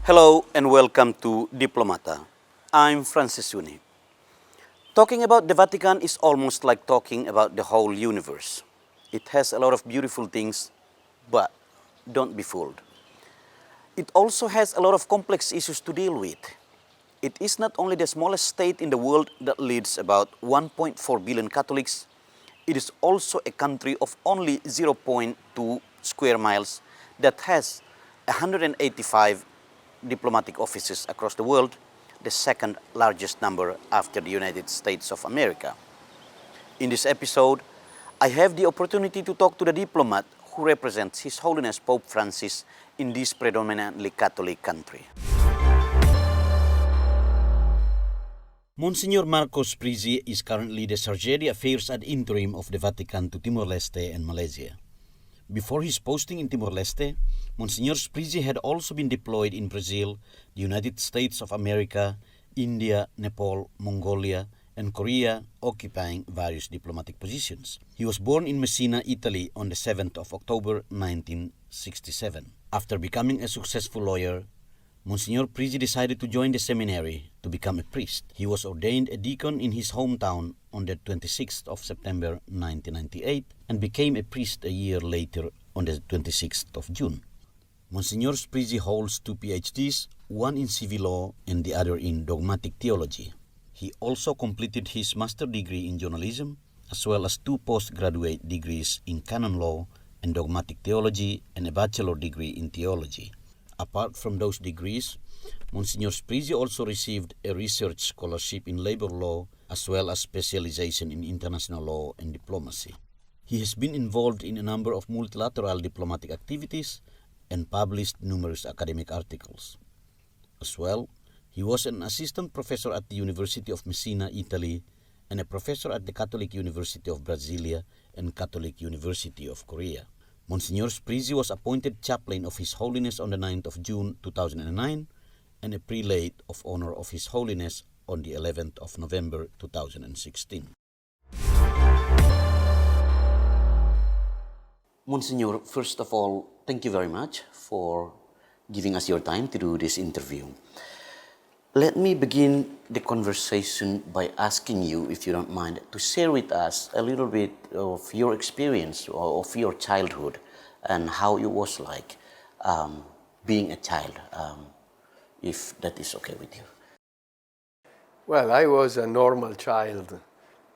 Hello and welcome to Diplomata. I'm Francis Suni. Talking about the Vatican is almost like talking about the whole universe. It has a lot of beautiful things, but don't be fooled. It also has a lot of complex issues to deal with. It is not only the smallest state in the world that leads about 1.4 billion Catholics, it is also a country of only 0.2 square miles that has 185 diplomatic offices across the world, the second largest number after the United States of America. In this episode, I have the opportunity to talk to the diplomat who represents His Holiness Pope Francis in this predominantly Catholic country. Monsignor Marcos Prizzi is currently the Chargé d'Affaires ad interim of the Vatican to Timor-Leste and Malaysia. Before his posting in Timor-Leste, Monsignor Prizzi had also been deployed in Brazil, the United States of America, India, Nepal, Mongolia, and Korea, occupying various diplomatic positions. He was born in Messina, Italy on the 7th of October 1967. After becoming a successful lawyer, Monsignor Prizzi decided to join the seminary to become a priest. He was ordained a deacon in his hometown on the 26th of September 1998 and became a priest a year later on the 26th of June. Monsignor Prizzi holds 2 PhDs, one in civil law and the other in dogmatic theology. He also completed his master's degree in journalism, as well as 2 postgraduate degrees in canon law and dogmatic theology and a bachelor degree in theology. Apart from those degrees, Monsignor Prizzi also received a research scholarship in labor law as well as specialization in international law and diplomacy. He has been involved in a number of multilateral diplomatic activities and published numerous academic articles. As well, he was an assistant professor at the University of Messina, Italy, and a professor at the Catholic University of Brasilia and Catholic University of Korea. Monsignor Prizzi was appointed chaplain of His Holiness on the 9th of June 2009 and a prelate of honor of His Holiness on the 11th of November 2016. Monsignor, first of all, thank you very much for giving us your time to do this interview. Let me begin the conversation by asking you, if you don't mind, to share with us a little bit of your experience or of your childhood and how it was like being a child, if that is okay with you. Well, I was a normal child.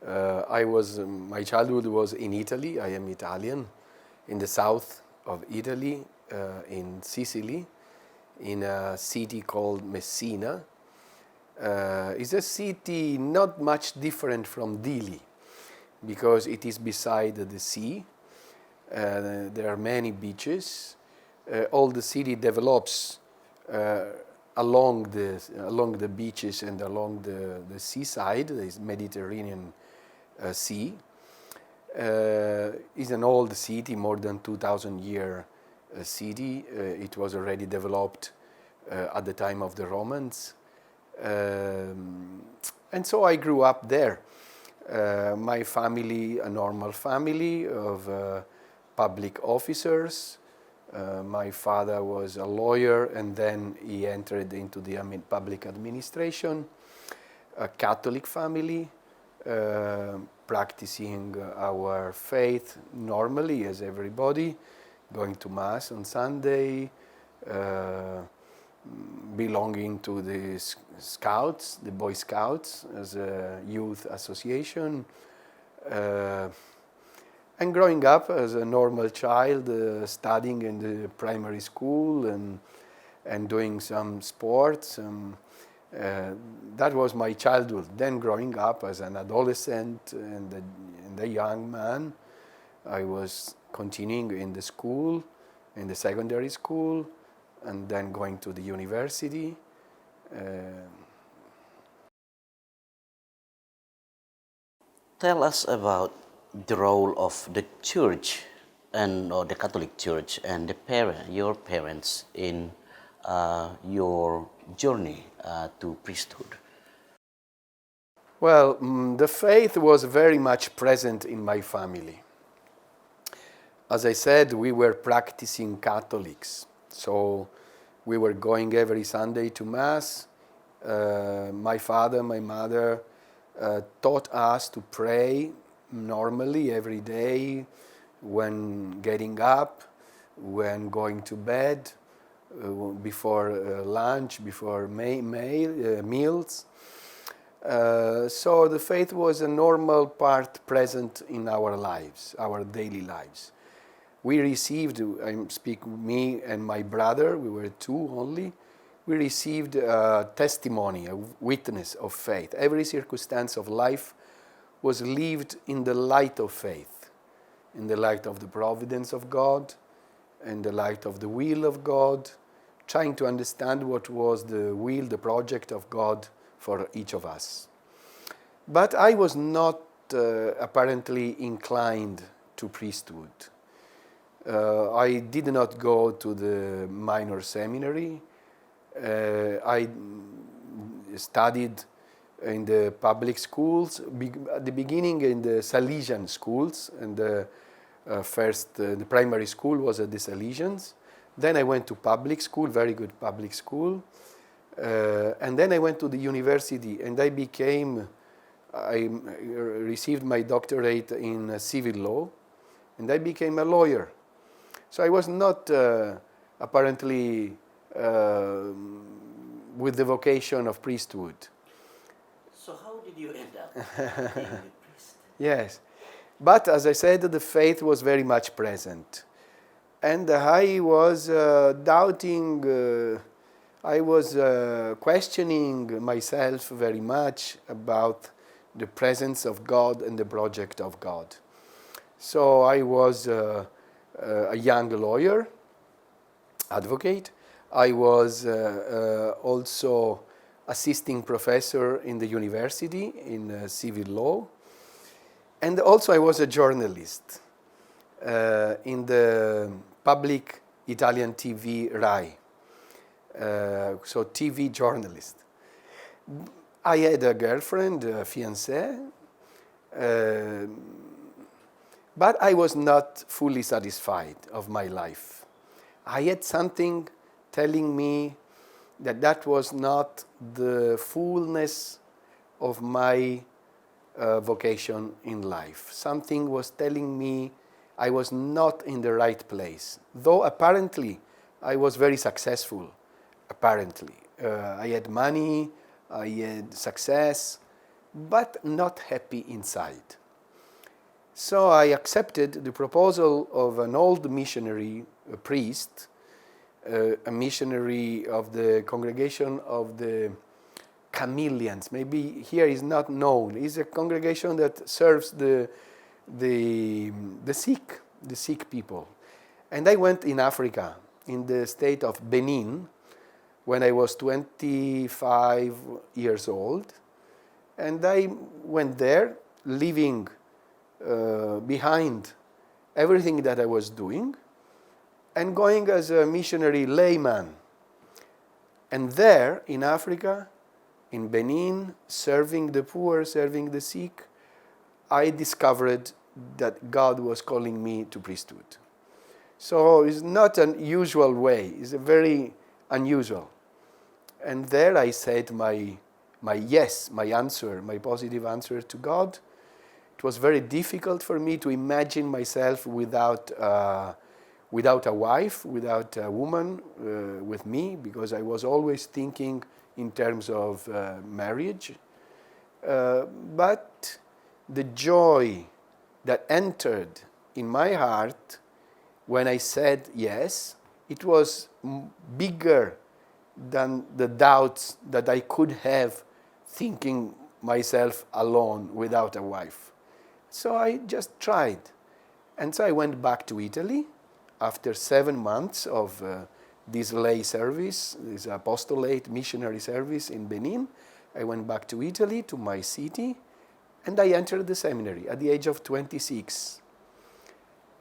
My childhood was in Italy. I am Italian, in the south of Italy, in Sicily, in a city called Messina. It's a city not much different from Dili because it is beside the sea. There are many beaches. All the city develops along the beaches and along the seaside. There is Mediterranean Sea. It's an old city, more than 2,000-year city. It was already developed at the time of the Romans. And so I grew up there. My family, a normal family of public officers. My father was a lawyer and then he entered into the public administration. A Catholic family, practicing our faith normally as everybody, going to Mass on Sunday, belonging to the Scouts, the Boy Scouts, as a youth association, and growing up as a normal child, studying in the primary school and doing some sports. That was my childhood. Then growing up as an adolescent and a young man, I was continuing in the school, in the secondary school, and then going to the university. Tell us about the role of the church or the Catholic Church and your parents in your journey to priesthood. Well, the faith was very much present in my family. As I said, we were practicing Catholics. So We were going every Sunday to Mass. My father, my mother taught us to pray normally every day, when getting up, when going to bed, before lunch, before meals. So the faith was a normal part present in our lives, our daily lives. We received, I speak me and my brother, we were two only, we received a testimony, a witness of faith. Every circumstance of life was lived in the light of faith, in the light of the providence of God, in the light of the will of God, trying to understand what was the will, the project of God for each of us. But I was not apparently inclined to priesthood. I did not go to the minor seminary. I studied in the public schools, at the beginning in the Salesian schools, and the primary school was at the Salesians. Then I went to public school, very good public school, and then I went to the university, and I received my doctorate in civil law, and I became a lawyer. So I was not apparently with the vocation of priesthood. So how did you end up being a priest? Yes, but as I said, the faith was very much present. And I was doubting, I was questioning myself very much about the presence of God and the project of God. So I was a young lawyer, advocate. I was also assisting professor in the university in civil law. And also I was a journalist in the public Italian TV RAI, so TV journalist. I had a girlfriend, a fiancée, but I was not fully satisfied of my life. I had something telling me that that was not the fullness of my vocation in life. Something was telling me I was not in the right place, though apparently I was very successful, apparently. I had money, I had success, but not happy inside. So I accepted the proposal of an old missionary, a priest, a missionary of the congregation of the Chameleons. Maybe here is not known. It's a congregation that serves the sick people. And I went in Africa, in the state of Benin, when I was 25 years old. And I went there, leaving behind everything that I was doing, and going as a missionary layman. And there, in Africa, in Benin, serving the poor, serving the sick, I discovered that God was calling me to priesthood. So it's not an usual way, it's a very unusual. And there I said my yes, my answer, my positive answer to God. It was very difficult for me to imagine myself without a wife, without a woman with me, because I was always thinking in terms of marriage. But the joy that entered in my heart when I said yes, it was bigger than the doubts that I could have thinking myself alone without a wife. So I just tried. And so I went back to Italy after 7 months of this lay service, this apostolate missionary service in Benin. I went back to Italy, to my city, and I entered the seminary at the age of 26.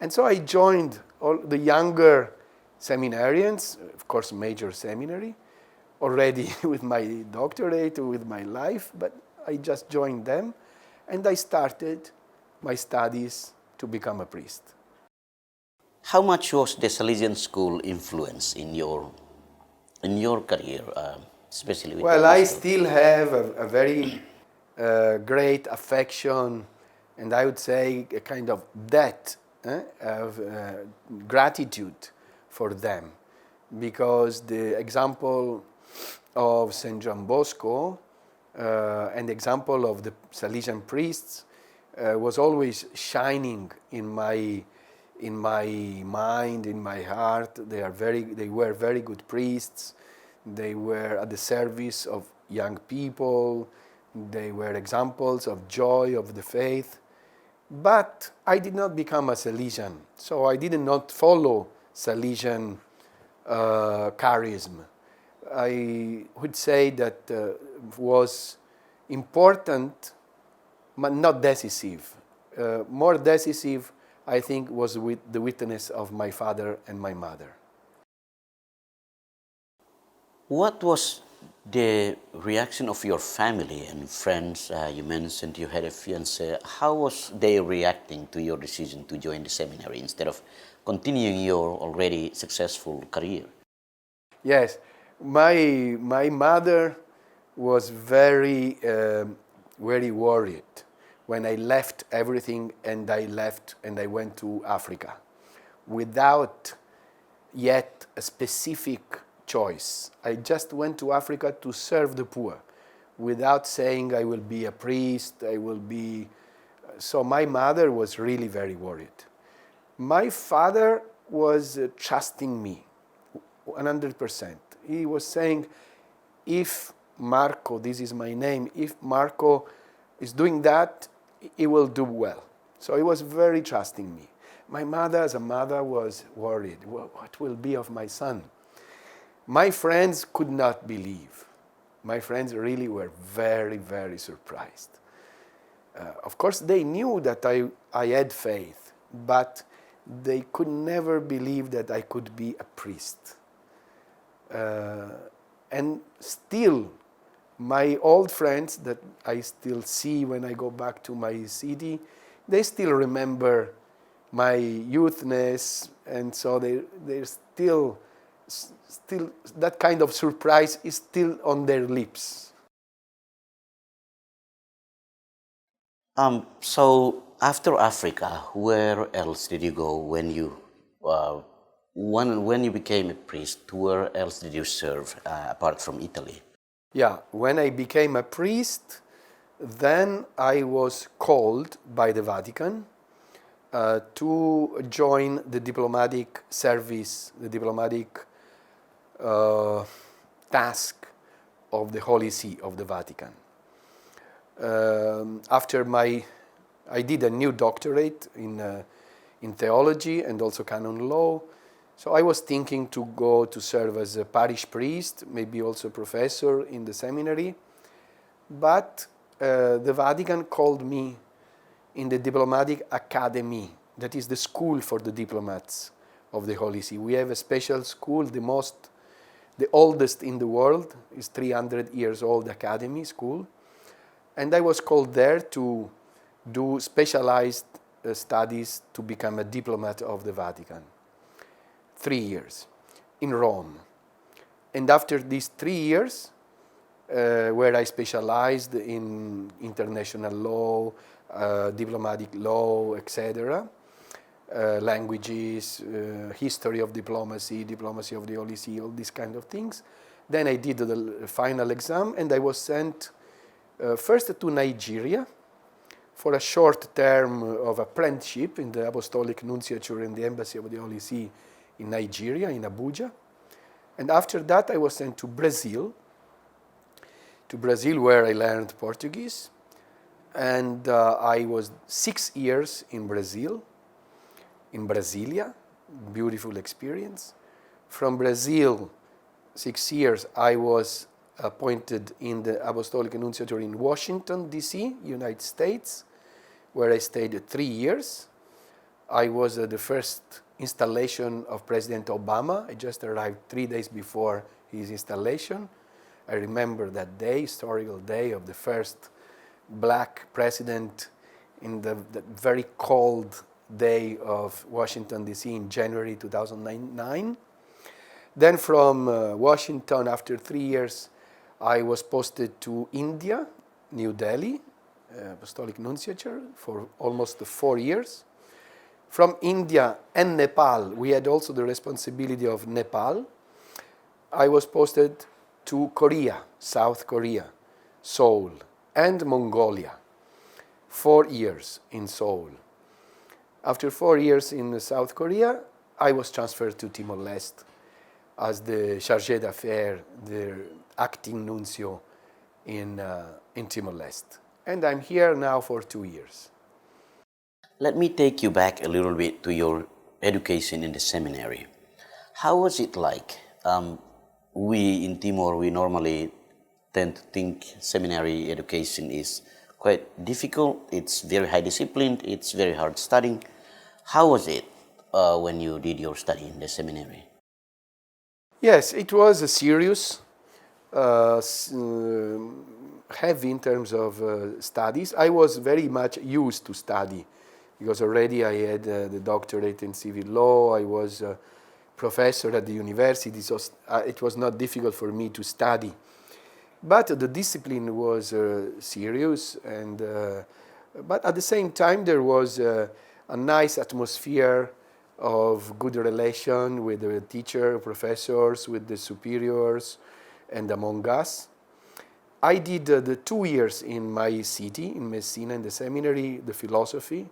And so I joined all the younger seminarians, of course major seminary, already with my doctorate, with my life, but I just joined them, and I started my studies to become a priest. How much was the Salesian school influence in your in your career, especially with the Well, I apostolic? still have a very great affection, and I would say a kind of debt of gratitude for them, because the example of Saint John Bosco and the example of the Salesian priests was always shining in my mind, in my heart. They were very good priests. They were at the service of young people. They were examples of joy of the faith. But I did not become a Salesian, so I did not follow Salesian charism. I would say that was important, but not decisive. More decisive, I think, was with the witness of my father and my mother. What was the reaction of your family and friends? You mentioned you had a fiancé. How was they reacting to your decision to join the seminary instead of continuing your already successful career? Yes, my mother was very worried when I left everything and I went to Africa without yet a specific choice. I just went to Africa to serve the poor without saying I will be a priest, I will be. So my mother was really very worried. My father was trusting me 100%. He was saying, if Marco, this is my name, if Marco is doing that, he will do well. So he was very trusting me. My mother, as a mother, was worried. Well, what will be of my son? My friends could not believe. My friends really were very surprised. Of course, they knew that I had faith, but they could never believe that I could be a priest. And still, my old friends that I still see when I go back to my city, they still remember my youthness, and so they're still that kind of surprise is still on their lips. So after Africa, where else did you go when you became a priest? Where else did you serve apart from Italy? Yeah, when I became a priest, then I was called by the Vatican to join the diplomatic service, the diplomatic task of the Holy See of the Vatican. I did a new doctorate in theology and also canon law. So I was thinking to go to serve as a parish priest, maybe also professor in the seminary. But the Vatican called me in the Diplomatic Academy, that is the school for the diplomats of the Holy See. We have a special school, the oldest in the world, is 300 years old academy school. And I was called there to do specialized studies to become a diplomat of the Vatican. 3 years in Rome. And after these 3 years, where I specialized in international law, diplomatic law, etc., languages, history of diplomacy, diplomacy of the Holy See, all these kind of things. Then I did the final exam, and I was sent first to Nigeria for a short term of apprenticeship in the Apostolic Nunciature in the Embassy of the Holy See in Nigeria, in Abuja. And after that, I was sent to Brazil where I learned Portuguese. And I was 6 years in Brazil, in Brasilia, beautiful experience. From Brazil, 6 years, I was appointed in the Apostolic Nunciature in Washington, D.C., United States, where I stayed 3 years. I was at the first installation of President Obama. I just arrived 3 days before his installation. I remember that day, historical day of the first black president in the very cold day of Washington, D.C. in January 2009. Then from Washington, after 3 years, I was posted to India, New Delhi, Apostolic Nunciature, for almost 4 years. From India and Nepal, we had also the responsibility of Nepal. I was posted to Korea, South Korea, Seoul, and Mongolia. 4 years in Seoul. After 4 years in South Korea, I was transferred to Timor-Leste as the chargé d'affaires, the acting nuncio in Timor-Leste. And I'm here now for 2 years. Let me take you back a little bit to your education in the seminary. How was it like? We in Timor, we normally tend to think seminary education is quite difficult. It's very high disciplined. It's very hard studying. How was it when you did your study in the seminary? Yes, it was a serious, heavy in terms of studies. I was very much used to study because already I had the doctorate in civil law. I was a professor at the university, so it was not difficult for me to study. But the discipline was serious, and but at the same time there was a nice atmosphere of good relation with the teacher, professors, with the superiors, and among us. I did the 2 years in my city, in Messina, in the seminary, the philosophy.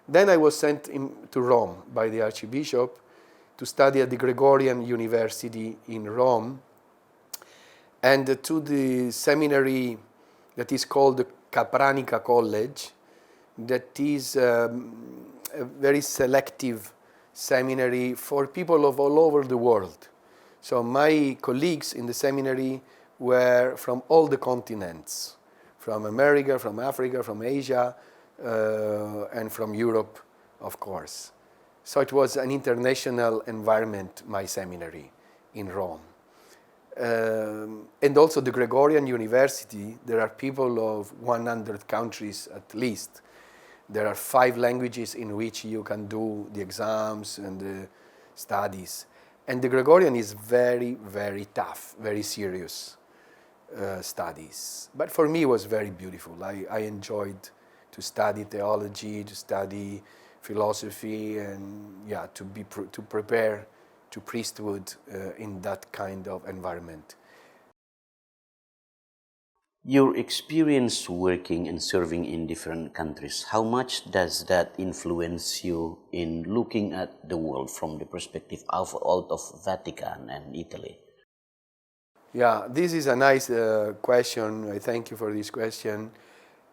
Then I was sent to Rome by the Archbishop to study at the Gregorian University in Rome, and to the seminary that is called the Capranica College, that is a very selective seminary for people of all over the world. So my colleagues in the seminary were from all the continents, from America, from Africa, from Asia, and from Europe, of course. So it was an international environment, my seminary in Rome. And also the Gregorian University, there are people of 100 countries at least. There are 5 languages in which you can do the exams and the studies. And the Gregorian is very, very tough, very serious studies. But for me it was very beautiful. I enjoyed to study theology, to study philosophy, and to prepare to priesthood in that kind of environment. Your experience working and serving in different countries, how much does that influence you in looking at the world from the perspective out of Vatican and Italy? Yeah, this is a nice question. I thank you for this question.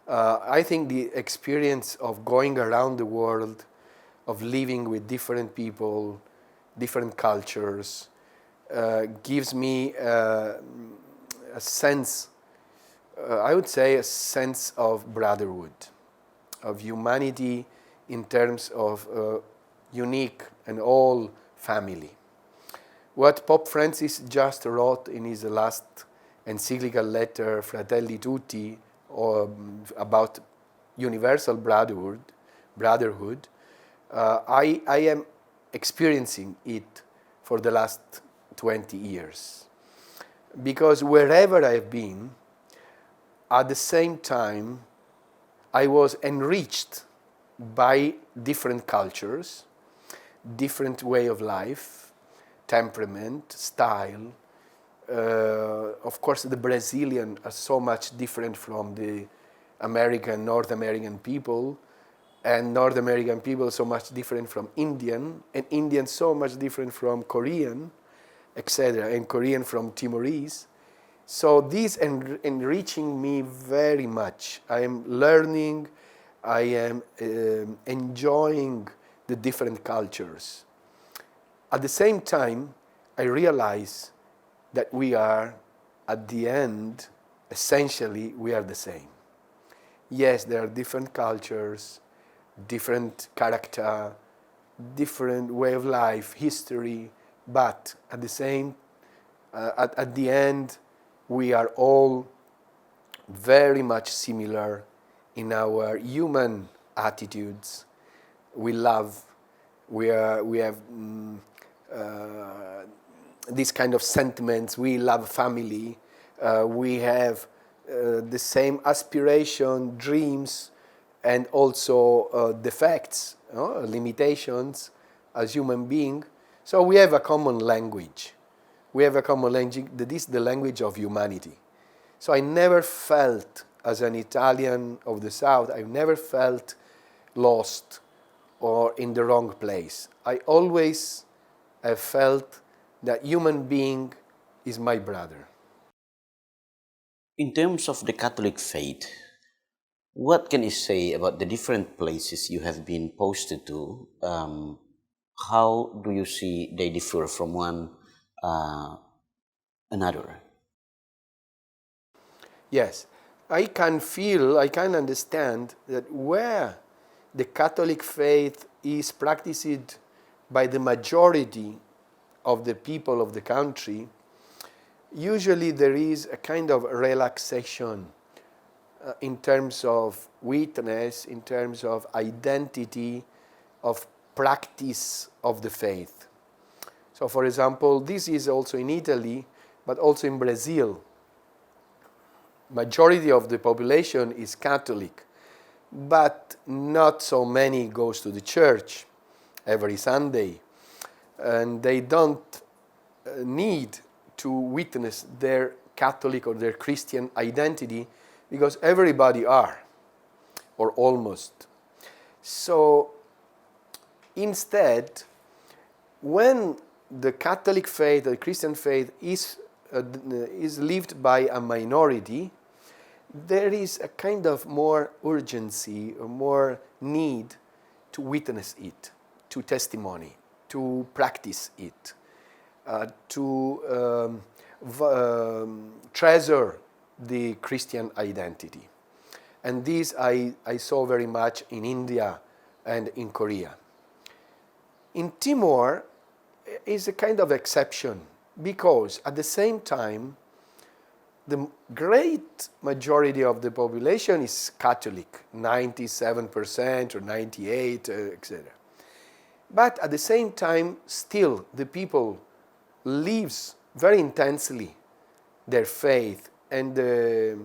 I think the experience of going around the world, of living with different people, different cultures, gives me a sense, I would say a sense of brotherhood, of humanity in terms of unique and all family. What Pope Francis just wrote in his last encyclical letter, Fratelli Tutti, about universal brotherhood, I am experiencing it for the last 20 years. Because wherever I've been, at the same time, I was enriched by different cultures, different way of life, temperament, style. Of course, the Brazilian are so much different from the North American people, and North American people so much different from Indian, and Indian so much different from Korean, etc., and Korean from Timorese. So this enriching me very much. I am learning, I am enjoying the different cultures. At the same time, I realize that we are, at the end, essentially, we are the same. Yes, there are different cultures, different character, different way of life, history, but at the same, at the end, we are all very much similar in our human attitudes. We love, we have these kind of sentiments. We love family. We have the same aspiration, dreams, and also defects, limitations as human beings. So we have a common language. We have a common language. That is the language of humanity. So I never felt, as an Italian of the South, I never felt lost or in the wrong place. I always have felt that human being is my brother. In terms of the Catholic faith, what can you say about the different places you have been posted to? How do you see they differ from one another? Yes, I can understand that where the Catholic faith is practiced by the majority of the people of the country, usually there is a kind of relaxation in terms of witness, in terms of identity, of practice of the faith. So, for example, this is also in Italy, but also in Brazil. Majority of the population is Catholic, but not so many goes to the church every Sunday, and they don't need to witness their Catholic or their Christian identity because everybody are, or almost. So instead, when the Catholic faith, the Christian faith is lived by a minority, there is a kind of more urgency or more need to witness it, to testimony, to practice it, to treasure the Christian identity. And this I saw very much in India and in Korea. In Timor is a kind of exception because at the same time the great majority of the population is Catholic, 97% or 98%, etc. But at the same time, still the people lives very intensely their faith, and the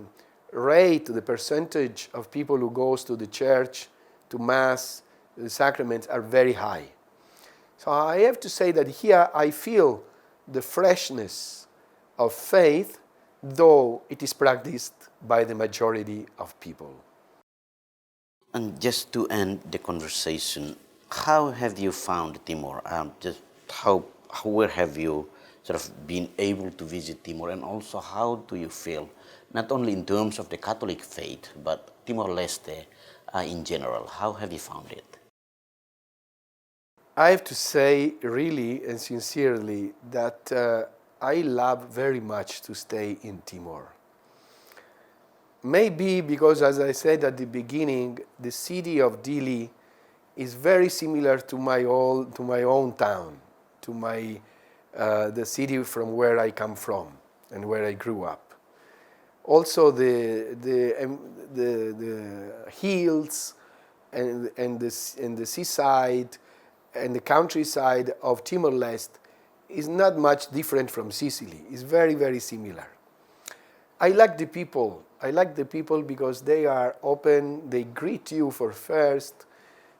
rate, the percentage of people who goes to the church, to mass, the sacraments are very high. So I have to say that here I feel the freshness of faith, though it is practiced by the majority of people. And just to end the conversation, how have you found Timor? Where have you sort of been able to visit Timor, and also how do you feel, not only in terms of the Catholic faith, but Timor-Leste in general? How have you found it? I have to say really and sincerely that I love very much to stay in Timor. Maybe because, as I said at the beginning, the city of Dili is very similar to my own town, to the city from where I come from and where I grew up. Also, the hills and the seaside and the countryside of Timor-Leste is not much different from Sicily. It's very, very similar. I like the people. I like the people because they are open. They greet you for first.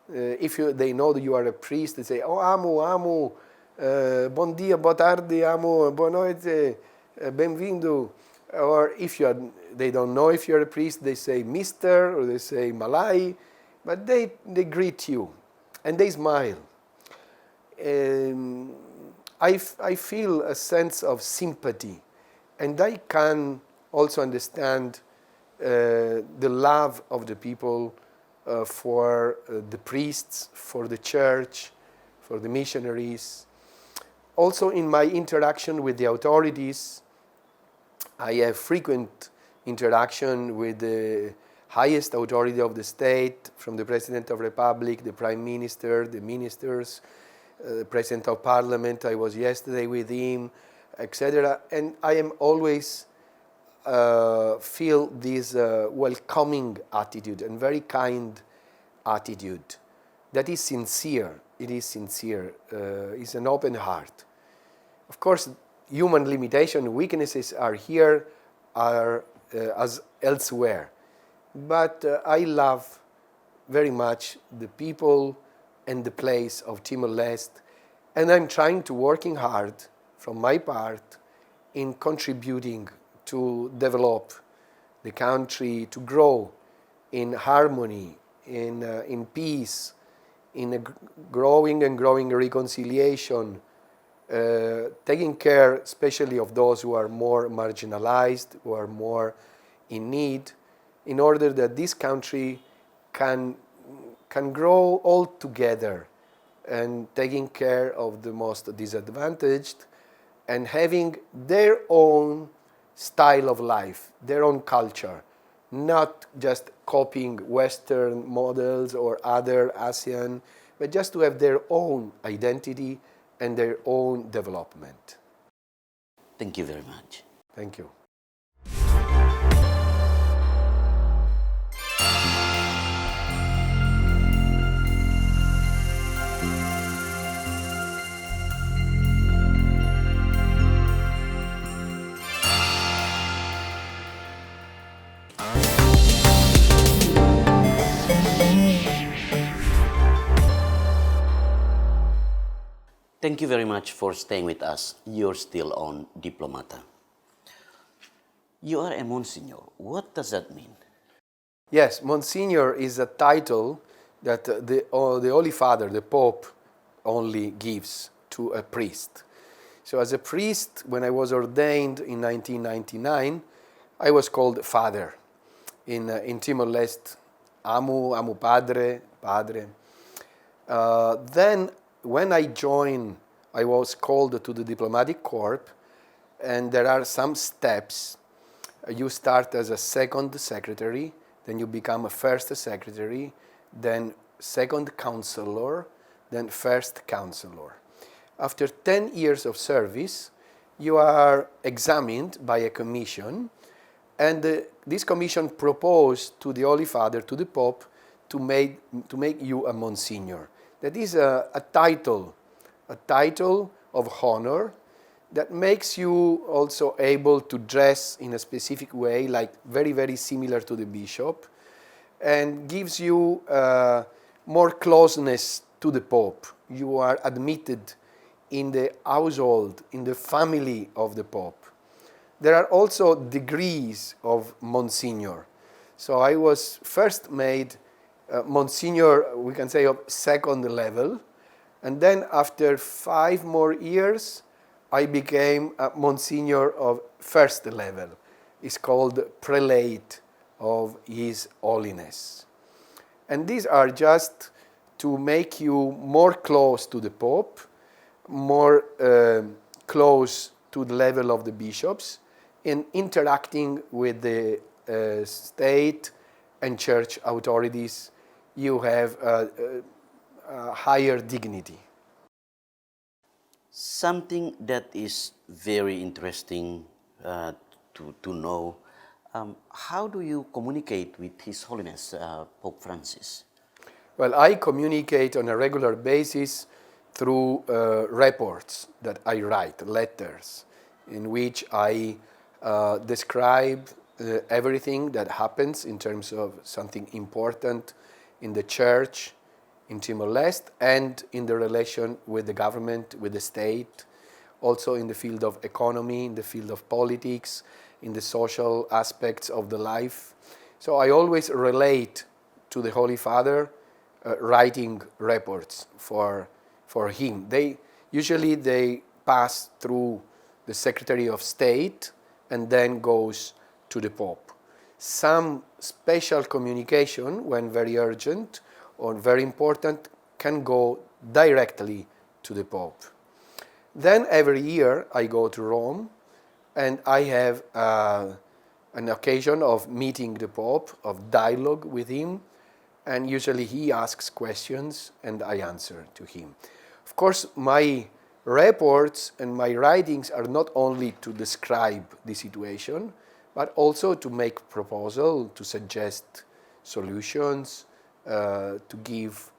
If they know that you are a priest, they say, "Oh, amo, bon dia, boa tarde, amo, boa noite, bem-vindo." Or if they don't know if you're a priest, they say Mister or they say Malay, but they greet you and they smile. I feel a sense of sympathy, and I can also understand the love of the people for the priests, for the church, for the missionaries. Also, in my interaction with the authorities, I have frequent interaction with the highest authority of the state, from the President of the Republic, the Prime Minister, the ministers, the President of Parliament. I was yesterday with him, etc. And I am always feel this welcoming attitude and very kind attitude that is sincere. It is sincere. It's an open heart. Of course, human limitation, weaknesses are here, are as elsewhere. But I love very much the people and the place of Timor-Leste, and I'm trying to working hard from my part in contributing to develop the country, to grow in harmony, in peace, in a growing and growing reconciliation, taking care especially of those who are more marginalized, who are more in need, in order that this country can grow all together and taking care of the most disadvantaged and having their own style of life, their own culture, not just copying Western models or other ASEAN, but just to have their own identity and their own development. Thank you very much. Thank you. Thank you very much for staying with us. You're still on Diplomata. You are a Monsignor. What does that mean? Yes, Monsignor is a title that the Holy Father, the Pope, only gives to a priest. So as a priest, when I was ordained in 1999, I was called Father. In Timor-Leste, Amu Padre, Padre. Then when I joined, I was called to the diplomatic corps, and there are some steps. You start as a second secretary, then you become a first secretary, then second counselor, then first counselor. After 10 years of service, you are examined by a commission, and this commission proposed to the Holy Father, to the Pope, to make you a Monsignor. That is a title of honor that makes you also able to dress in a specific way, like very, very similar to the bishop, and gives you more closeness to the Pope. You are admitted in the household, in the family of the Pope. There are also degrees of Monsignor. So I was first made Monsignor, we can say, of second level, and then after 5 more years, I became a Monsignor of first level. It's called Prelate of His Holiness. And these are just to make you more close to the Pope, more close to the level of the bishops, in interacting with the state and church authorities. You have a higher dignity. Something that is very interesting to know, how do you communicate with His Holiness Pope Francis? Well, I communicate on a regular basis through reports that I write, letters, in which I describe everything that happens in terms of something important in the church, in Timor-Leste, and in the relation with the government, with the state, also in the field of economy, in the field of politics, in the social aspects of the life. So I always relate to the Holy Father writing reports for him. Usually they pass through the Secretary of State and then goes to the Pope. Some special communication, when very urgent or very important, can go directly to the Pope. Then every year I go to Rome and I have an occasion of meeting the Pope, of dialogue with him, and usually he asks questions and I answer to him. Of course, my reports and my writings are not only to describe the situation, but also to make proposals, to suggest solutions, to give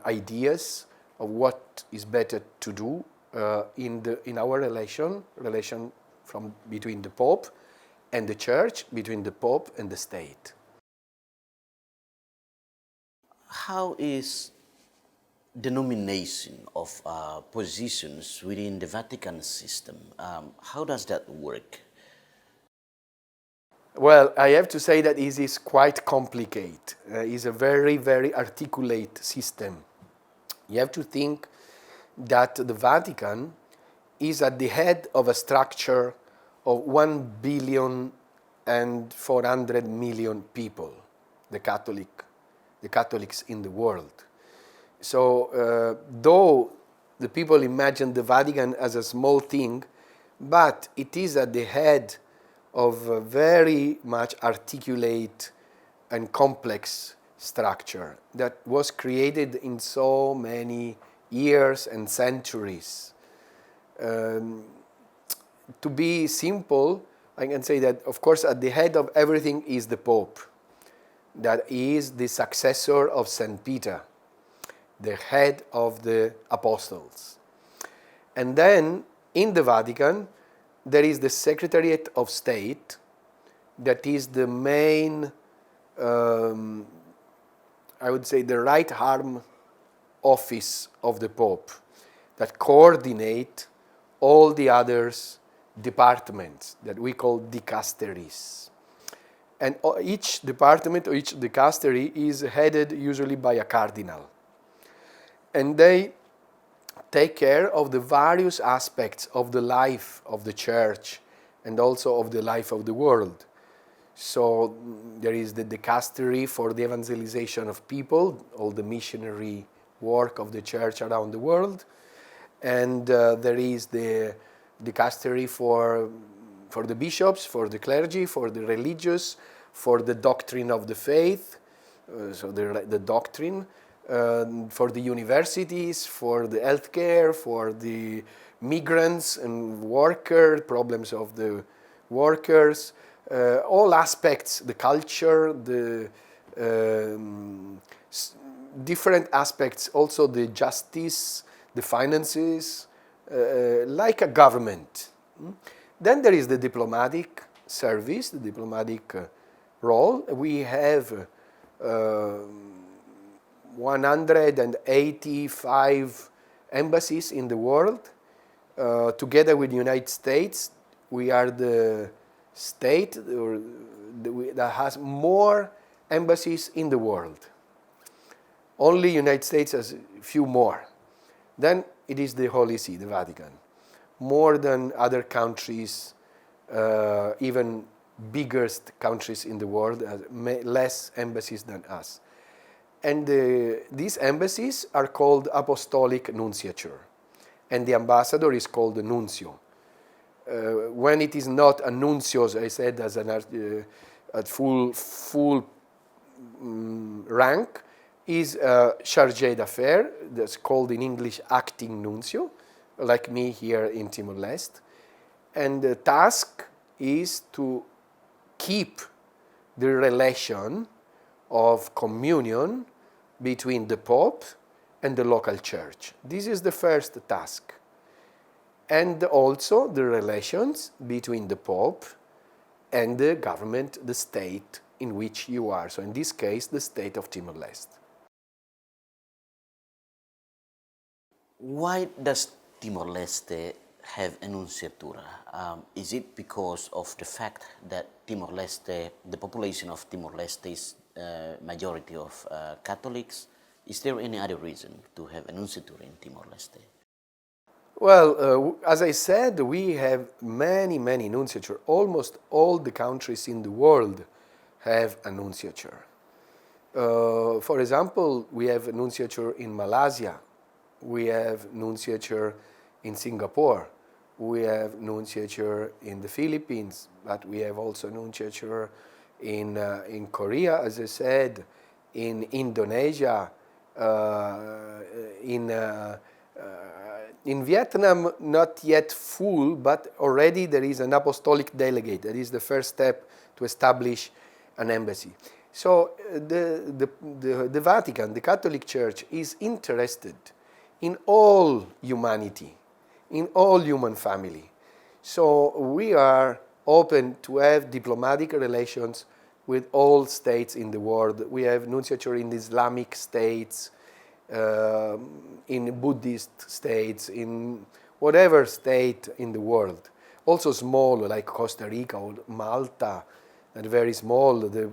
ideas of what is better to do in our relation from between the Pope and the Church, between the Pope and the state. How is the nomination of positions within the Vatican system? How does that work? Well, I have to say that it is quite complicated. It's a very, very articulate system. You have to think that the Vatican is at the head of a structure of 1,400,000,000 people, the Catholics in the world. So, though the people imagine the Vatican as a small thing, but it is at the head of a very much articulate and complex structure that was created in so many years and centuries. To be simple, I can say that, of course, at the head of everything is the Pope, that is the successor of St. Peter, the head of the apostles. And then in the Vatican, there is the Secretariat of State, that is the main, I would say, the right arm office of the Pope, that coordinate all the others departments that we call dicasteries. And each department or each dicastery is headed usually by a cardinal. And they take care of the various aspects of the life of the church and also of the life of the world. So there is the dicastery for the evangelization of people, all the missionary work of the church around the world. And there is the dicastery for the bishops, for the clergy, for the religious, for the doctrine of the faith, so the doctrine, for the universities, for the healthcare, for the migrants and problems of the workers, all aspects, the culture, the different aspects, also the justice, the finances, like a government. Then there is the diplomatic service, the diplomatic role. We have 185 embassies in the world. Together with the United States, we are the state that has more embassies in the world. Only United States has a few more. Then it is the Holy See, the Vatican. More than other countries, even biggest countries in the world, less embassies than us. And these embassies are called apostolic nunciature. And the ambassador is called the nuncio. When it is not a nuncio, as I said, as a full rank, is a chargé d'affaires, that's called in English acting nuncio, like me here in Timor-Leste. And the task is to keep the relation of communion between the Pope and the local church. This is the first task. And also the relations between the Pope and the government, the state in which you are. So in this case, the state of Timor-Leste. Why does Timor-Leste have a nunciatura? Is it because of the fact that Timor-Leste, the population of Timor-Leste is majority of Catholics? Is there any other reason to have a nunciatura in Timor-Leste? Well, as I said, we have many nunciatures. Almost all the countries in the world have a nunciature. For example, we have a nunciature in Malaysia. We have nunciature in Singapore. We have nunciature in the Philippines, but we have also nunciature in Korea, as I said, in Indonesia, in Vietnam, not yet full, but already there is an apostolic delegate. That is the first step to establish an embassy. So the Vatican, the Catholic Church, is interested in all humanity, in all human family. So we are open to have diplomatic relations with all states in the world. We have nunciature in the Islamic states, in Buddhist states, in whatever state in the world. Also small, like Costa Rica or Malta, and very small. The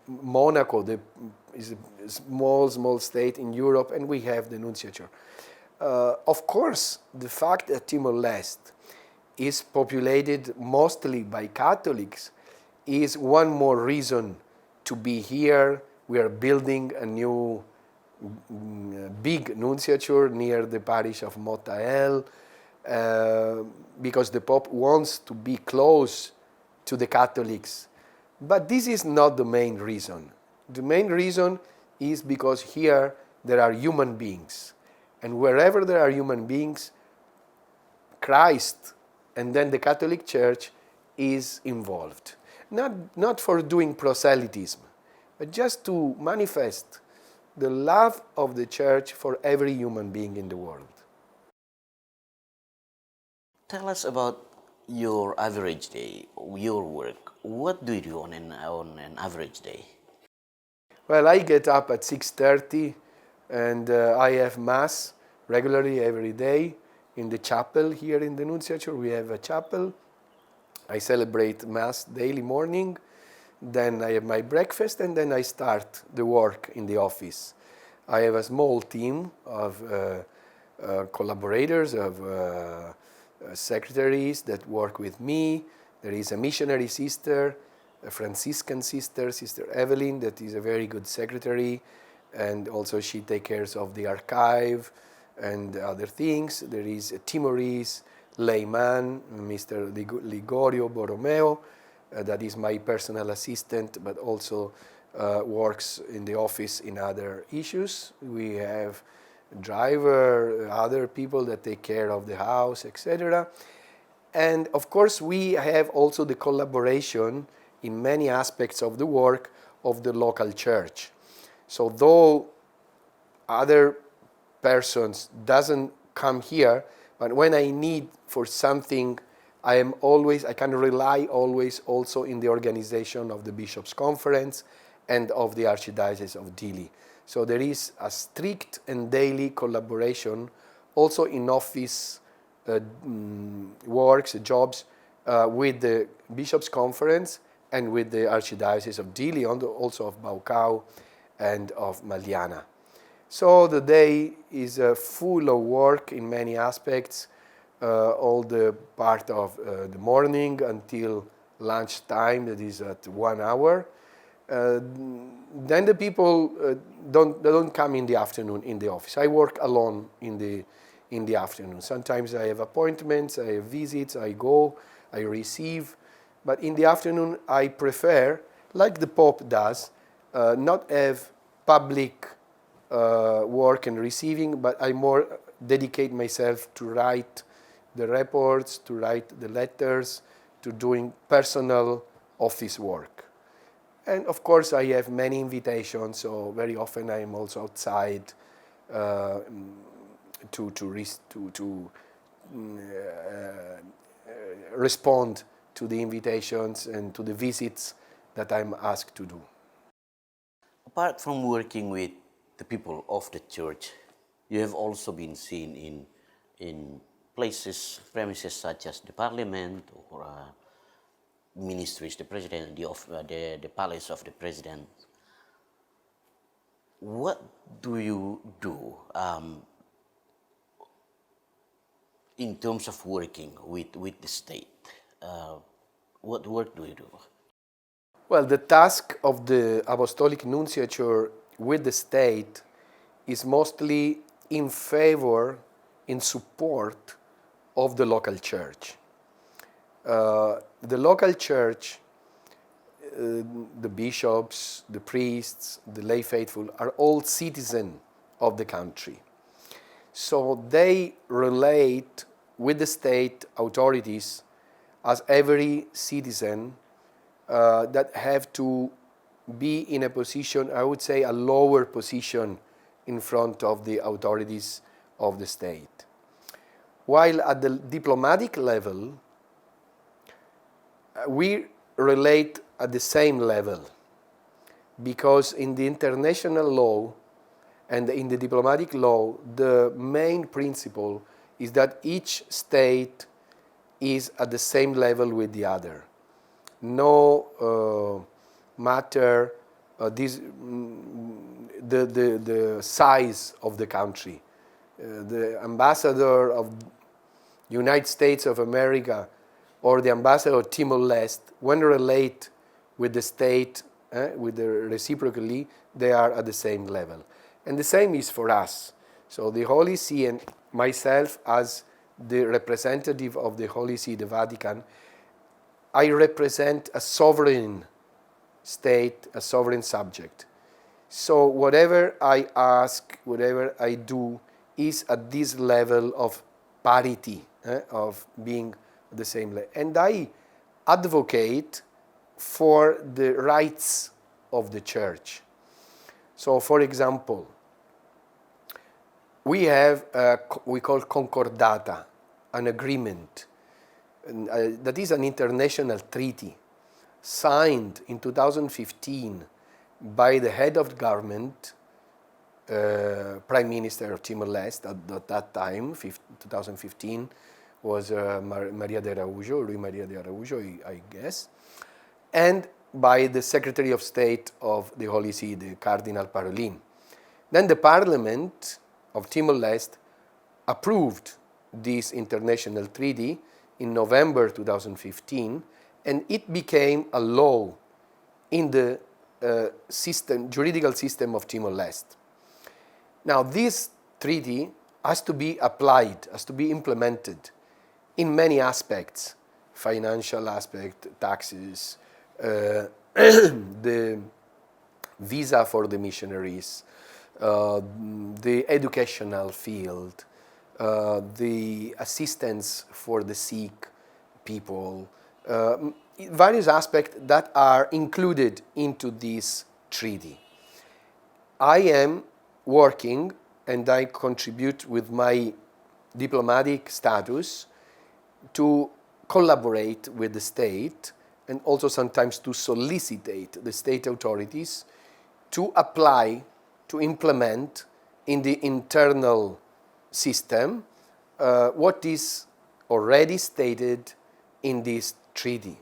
Monaco is a small state in Europe, and we have the nunciature. Of course, the fact that Timor-Leste is populated mostly by Catholics is one more reason to be here. We are building a new big nunciature near the parish of Motael, because the Pope wants to be close to the Catholics. But this is not the main reason. The main reason is because here there are human beings. And wherever there are human beings, Christ and then the Catholic Church is involved. Not for doing proselytism, but just to manifest the love of the Church for every human being in the world. Tell us about your average day, your work. What do you do on an average day? Well, I get up at 6:30 and I have Mass regularly every day in the chapel here in the Nunciature. We have a chapel. I celebrate Mass daily morning. Then I have my breakfast and then I start the work in the office. I have a small team of collaborators, of secretaries that work with me. There is a missionary sister, a Franciscan sister, Sister Evelyn, that is a very good secretary, and also she takes care of the archive and other things. There is a Timorese layman, Mr. Ligorio Borromeo, that is my personal assistant, but also works in the office in other issues. We have driver, other people that take care of the house, etc. And of course, we have also the collaboration in many aspects of the work of the local church. So though other persons doesn't come here, but when I need for something, I can rely always also in the organization of the Bishops' Conference and of the Archdiocese of Dili. So there is a strict and daily collaboration also in office works, jobs, with the Bishops' Conference and with the Archdiocese of Dili, also of Baucau and of Maliana. So the day is full of work in many aspects, all the part of the morning until lunchtime, that is at 1 hour. Then the people don't come in the afternoon in the office. I work alone in the afternoon. Sometimes I have appointments, I have visits, I go, I receive. But in the afternoon, I prefer, like the Pope does, not have public work and receiving, but I more dedicate myself to write the reports, to write the letters, to doing personal office work. And of course, I have many invitations, so very often I am also outside to respond to the invitations and to the visits that I'm asked to do. Apart from working with the people of the church, you have also been seen in premises such as the parliament or ministries, the president, the palace of the president. What do you do in terms of working with the state? What work do you do? Well, the task of the Apostolic Nunciature with the state is mostly in favor, in support of the local church. The local church, the bishops, the priests, the lay faithful are all citizens of the country. So they relate with the state authorities as every citizen that have to be in a position, I would say a lower position in front of the authorities of the state. while at the diplomatic level, we relate at the same level, because in the international law and in the diplomatic law, the main principle is that each state is at the same level with the other. No matter the size of the country. The ambassador of United States of America or the ambassador of Timor-Leste, when relate with the state, with the reciprocally, they are at the same level. And the same is for us. So the Holy See and myself as the representative of the Holy See, the Vatican, I represent a sovereign state, a sovereign subject. So whatever I ask, whatever I do, is at this level of parity, of being the same level. And I advocate for the rights of the Church. So, for example, we have we call concordata, an agreement, that is an international treaty signed in 2015 by the head of the government, Prime Minister of Timor-Leste at that time, 2015, was Maria de Araújo, Rui Maria de Araújo, I guess, and by the Secretary of State of the Holy See, the Cardinal Parolin. Then the Parliament of Timor-Leste approved this international treaty in November 2015, and it became a law in the juridical system of Timor-Leste. Now, this treaty has to be applied, has to be implemented in many aspects, financial aspect, taxes, the visa for the missionaries, the educational field, the assistance for the sick people, various aspects that are included into this treaty. I am working and I contribute with my diplomatic status to collaborate with the state and also sometimes to solicitate the state authorities to apply, to implement in the internal system what is already stated in this treaty.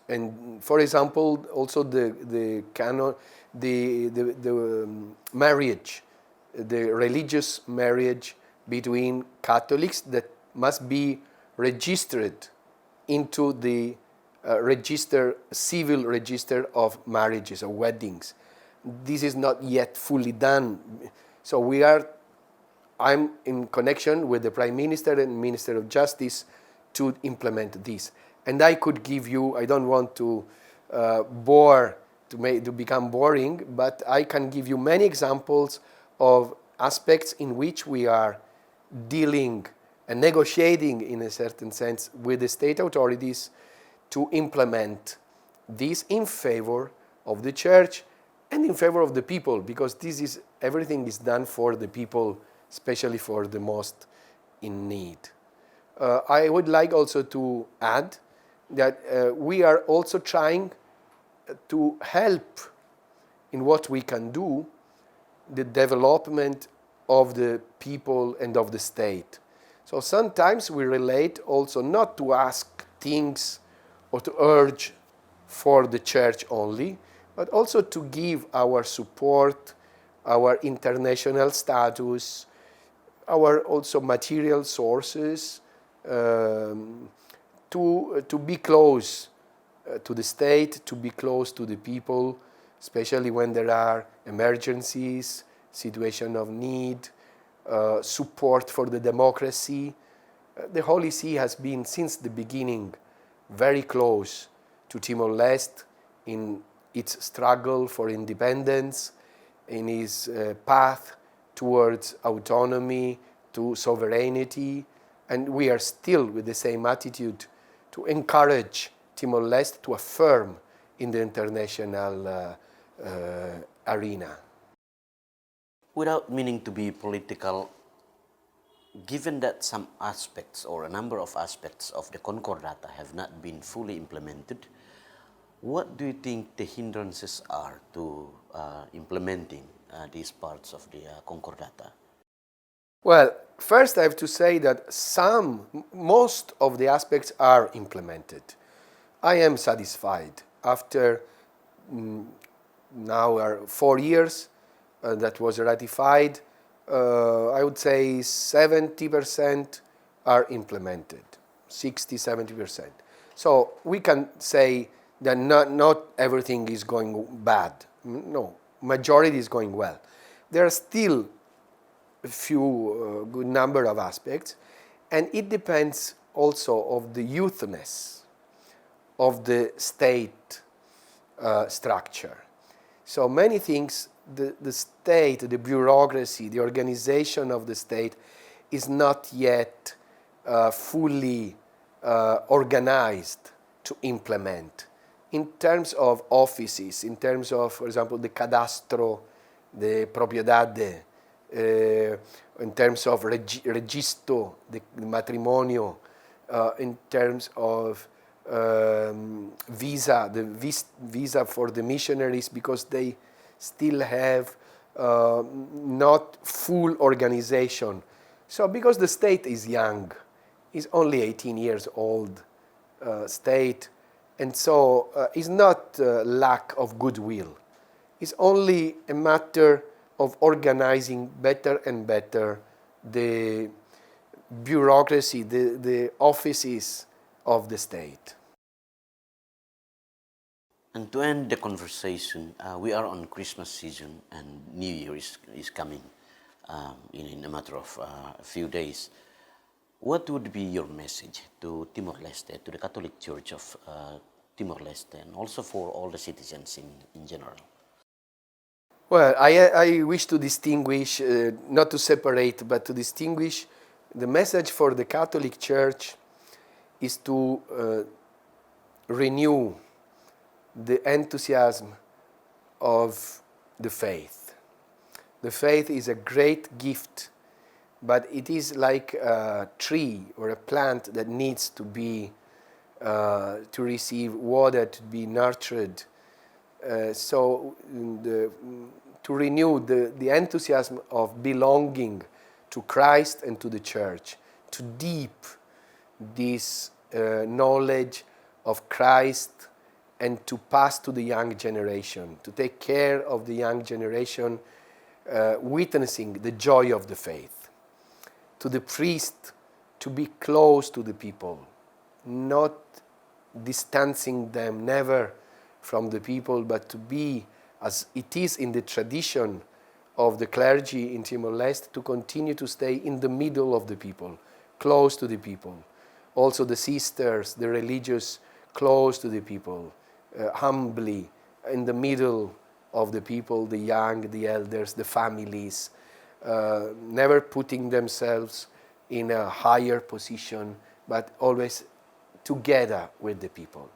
And for example, also the marriage, the religious marriage between Catholics that must be registered into the civil register of marriages or weddings. This is not yet fully done. So I'm in connection with the Prime Minister and Minister of Justice to implement this. And I could give you, I don't want to to become boring, but I can give you many examples of aspects in which we are dealing and negotiating in a certain sense with the state authorities to implement this in favor of the Church and in favor of the people, because everything is done for the people, especially for the most in need. I would like also to add that we are also trying to help in what we can do the development of the people and of the state. So sometimes we relate also not to ask things or to urge for the Church only, but also to give our support, our international status, our also material sources, to be close to the state, to be close to the people, especially when there are emergencies, situation of need, support for the democracy. The Holy See has been, since the beginning, very close to Timor-Leste in its struggle for independence, in its path towards autonomy, to sovereignty, and we are still with the same attitude to encourage Timor-Leste to affirm in the international arena. Without meaning to be political, given that some aspects or a number of aspects of the Concordata have not been fully implemented, what do you think the hindrances are to implementing these parts of the Concordata? Well, first I have to say that most of the aspects are implemented. I am satisfied. After now are 4 years that was ratified, I would say 70% are implemented, 60-70%. So we can say that not everything is going bad. No, majority is going well. There are still a few good number of aspects, and it depends also of the youthness of the state structure. So many things, the state, the bureaucracy, the organization of the state is not yet fully organized to implement. In terms of offices, in terms of, for example, the cadastro, the propiedade, in terms of registro, the matrimonio, in terms of visa, the visa for the missionaries, because they still have not full organization. So because the state is young, is only 18 years old state, and so it's not lack of goodwill. It's only a matter of organizing better and better the bureaucracy, the offices of the state. And to end the conversation, we are on Christmas season and New Year is coming in a matter of a few days. What would be your message to Timor-Leste, to the Catholic Church of Timor-Leste, and also for all the citizens in general? Well, I wish to distinguish, not to separate, but to distinguish. The message for the Catholic Church is to renew the enthusiasm of the faith. The faith is a great gift, but it is like a tree or a plant that needs to be to receive water, to be nurtured. To renew the enthusiasm of belonging to Christ and to the Church, to deep this knowledge of Christ, and to pass to the young generation, to take care of the young generation, witnessing the joy of the faith. To the priest, to be close to the people, not distancing them, never from the people, but to be, as it is in the tradition of the clergy in Timor-Leste, to continue to stay in the middle of the people, close to the people. Also the sisters, the religious, close to the people, humbly, in the middle of the people, the young, the elders, the families, never putting themselves in a higher position, but always together with the people.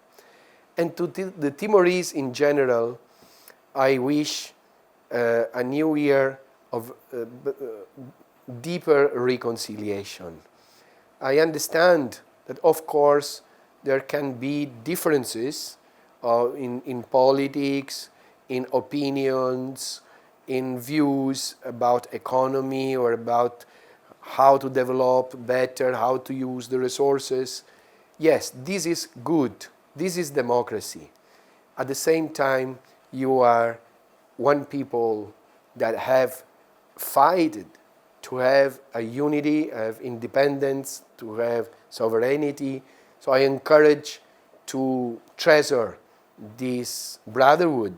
And to the Timorese in general, I wish a new year of deeper reconciliation. I understand that, of course, there can be differences in politics, in opinions, in views about economy or about how to develop better, how to use the resources. Yes, this is good. This is democracy. At the same time, you are one people that have fighted to have a unity, have independence, to have sovereignty. So I encourage to treasure this brotherhood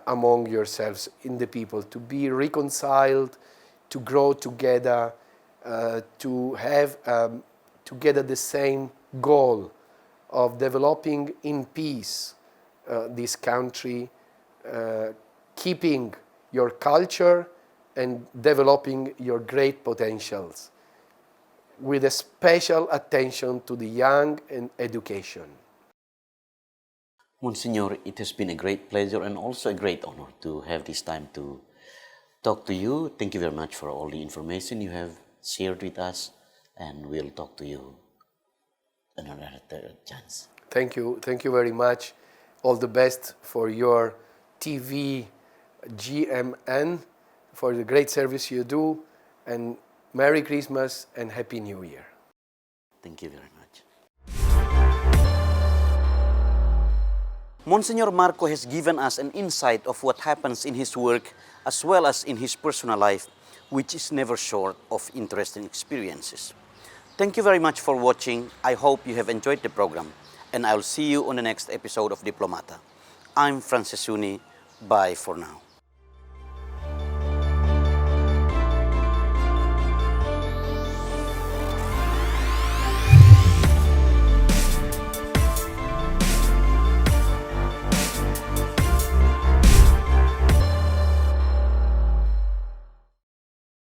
among yourselves in the people, to be reconciled, to grow together, to have together the same goal of developing in peace this country, keeping your culture and developing your great potentials, with a special attention to the young and education. Monsignor, it has been a great pleasure and also a great honor to have this time to talk to you. Thank you very much for all the information you have shared with us, and we'll talk to you on another chance. Thank you very much. All the best for your TV GMN, for the great service you do, and Merry Christmas and Happy New Year. Thank you very much. Monsignor Marco has given us an insight of what happens in his work as well as in his personal life, which is never short of interesting experiences. Thank you very much for watching. I hope you have enjoyed the program, and I'll see you on the next episode of Diplomata. I'm Francis Suni. Bye for now.